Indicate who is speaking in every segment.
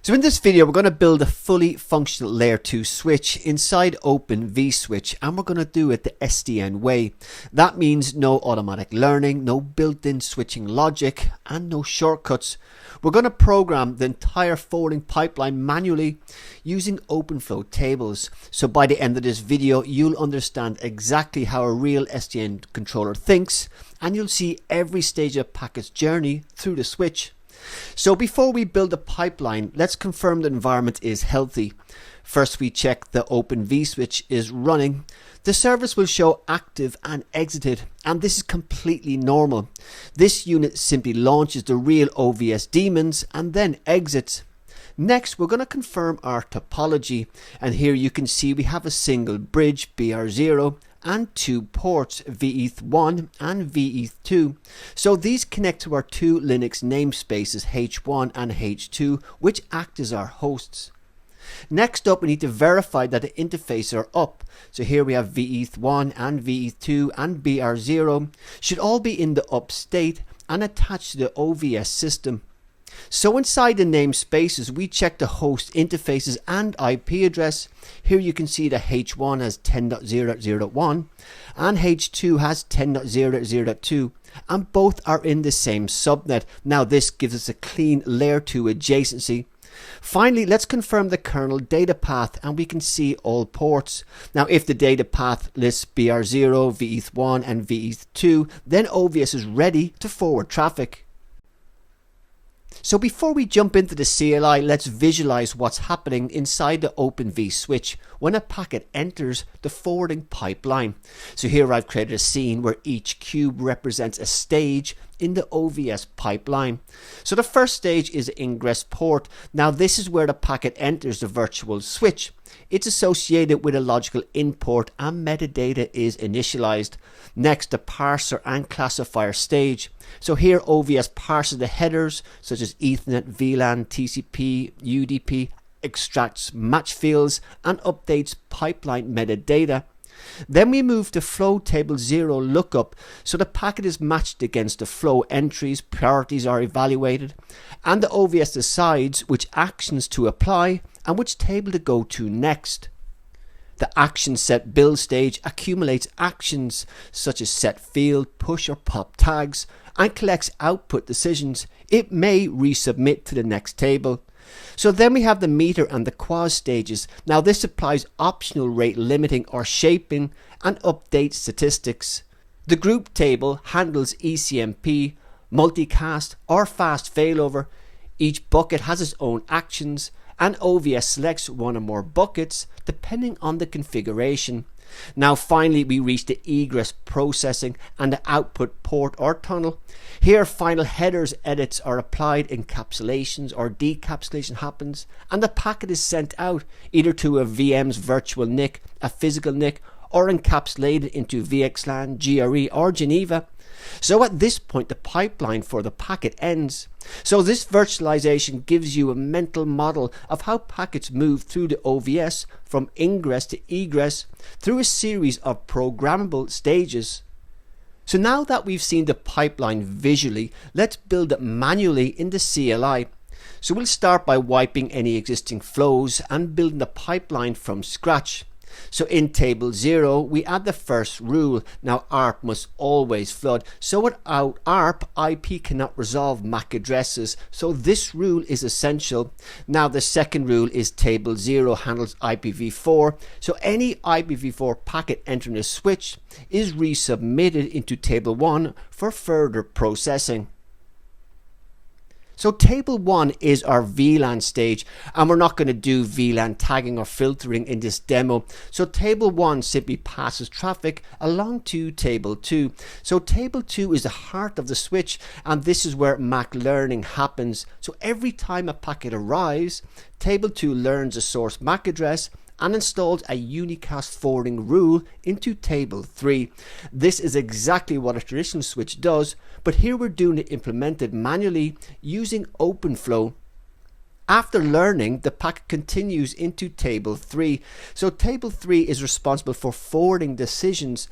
Speaker 1: So in this video, we're going to build a fully functional layer 2 switch inside Open vSwitch, and we're going to do it the SDN way. That means no automatic learning, no built-in switching logic, and no shortcuts. We're going to program the entire forwarding pipeline manually using OpenFlow tables. So by the end of this video, you'll understand exactly how a real SDN controller thinks, and you'll see every stage of the packet's journey through the switch. So before we build a pipeline, let's confirm the environment is healthy. First, we check the Open vSwitch is running. The service will show active and exited, and this is completely normal. This unit simply launches the real OVS daemons and then exits. Next, we're going to confirm our topology, and here you can see we have a single bridge BR0 and two ports vETH1 and vETH2. So these connect to our two Linux namespaces H1 and H2, which act as our hosts. Next up, we need to verify that the interfaces are up. So here we have vETH1 and vETH2 and BR0 should all be in the up state and attached to the OVS system. So inside the namespaces, we check the host interfaces and IP address. Here you can see that H1 has 10.0.0.1 and H2 has 10.0.0.2, and both are in the same subnet. Now this gives us a clean layer 2 adjacency. Finally, let's confirm the kernel data path, and we can see all ports. Now if the data path lists BR0, vETH1 and vETH2, then OVS is ready to forward traffic. So before we jump into the CLI, let's visualize what's happening inside the Open vSwitch when a packet enters the forwarding pipeline. So here I've created a scene where each cube represents a stage in the OVS pipeline. So the first stage is the ingress port. Now this is where the packet enters the virtual switch. It's associated with a logical import and metadata is initialized. Next, the parser and classifier stage. So here OVS parses the headers such as Ethernet, VLAN, TCP, UDP, extracts match fields and updates pipeline metadata. Then we move to flow table 0 lookup, so the packet is matched against the flow entries, priorities are evaluated, and the OVS decides which actions to apply and which table to go to next. The action set build stage accumulates actions such as set field, push or pop tags, and collects output decisions. It may resubmit to the next table. So then we have the meter and the quaz stages. Now this applies optional rate limiting or shaping and updates statistics. The group table handles ECMP, multicast or fast failover. Each bucket has its own actions, and OVS selects one or more buckets depending on the configuration. Now finally we reach the egress processing and the output port or tunnel. Here final headers edits are applied, encapsulations or decapsulation happens, and the packet is sent out either to a VM's virtual NIC, a physical NIC, or encapsulated into VXLAN, GRE or Geneva. So at this point the pipeline for the packet ends. So this virtualization gives you a mental model of how packets move through the OVS from ingress to egress through a series of programmable stages. So now that we've seen the pipeline visually, let's build it manually in the CLI. So we'll start by wiping any existing flows and building the pipeline from scratch. So in table 0 we add the first rule. Now ARP must always flood, so without ARP IP cannot resolve MAC addresses, so this rule is essential. Now the second rule is table 0 handles IPv4, so any IPv4 packet entering a switch is resubmitted into table 1 for further processing. So table 1 is our VLAN stage, and we're not going to do VLAN tagging or filtering in this demo. So table 1 simply passes traffic along to table 2. So table 2 is the heart of the switch, and this is where MAC learning happens. So every time a packet arrives, table 2 learns a source MAC address and installs a unicast forwarding rule into table 3. This is exactly what a traditional switch does, but here we're doing it implemented manually using OpenFlow. After learning, the packet continues into table 3. So table 3 is responsible for forwarding decisions.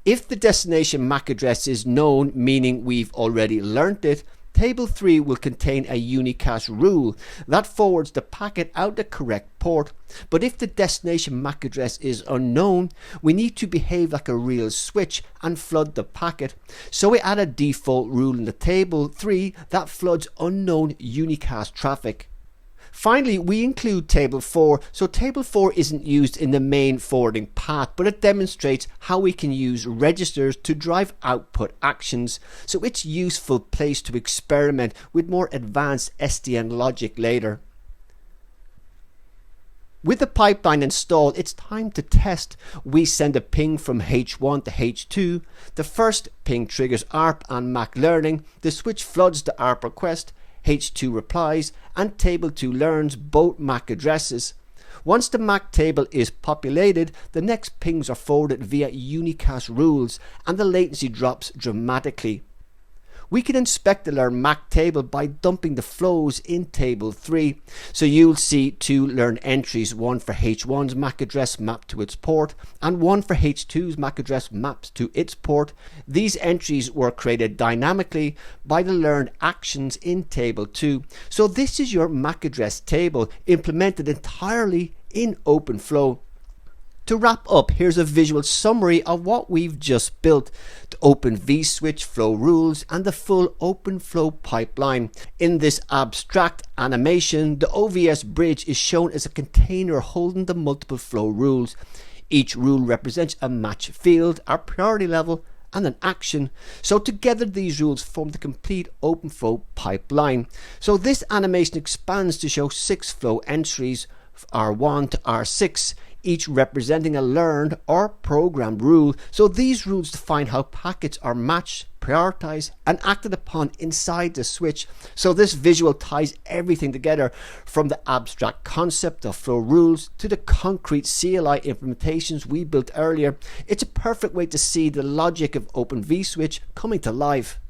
Speaker 1: If the destination MAC address is known, meaning we've already learnt it, Table 3 will contain a unicast rule that forwards the packet out the correct port, but if the destination MAC address is unknown, we need to behave like a real switch and flood the packet. So we add a default rule in the table 3 that floods unknown unicast traffic. Finally, we include table 4. So table 4 isn't used in the main forwarding path, but it demonstrates how we can use registers to drive output actions. So it's a useful place to experiment with more advanced SDN logic later. With the pipeline installed, it's time to test. We send a ping from H1 to H2. The first ping triggers ARP and MAC learning. The switch floods the ARP request. H2 replies, and table 2 learns both MAC addresses. Once the MAC table is populated, the next pings are forwarded via unicast rules, and the latency drops dramatically. We can inspect the learn MAC table by dumping the flows in table 3. So you'll see 2 learn entries, one for H1's MAC address mapped to its port and one for H2's MAC address mapped to its port. These entries were created dynamically by the learned actions in table 2. So this is your MAC address table implemented entirely in OpenFlow. To wrap up, here's a visual summary of what we've just built: the Open vSwitch flow rules and the full OpenFlow pipeline. In this abstract animation, the OVS bridge is shown as a container holding the multiple flow rules. Each rule represents a match field, a priority level, and an action. So together these rules form the complete OpenFlow pipeline. So this animation expands to show 6 flow entries, R1 to R6, each representing a learned or programmed rule. So these rules define how packets are matched, prioritized, and acted upon inside the switch. So this visual ties everything together, from the abstract concept of flow rules to the concrete CLI implementations we built earlier. It's a perfect way to see the logic of Open vSwitch coming to life.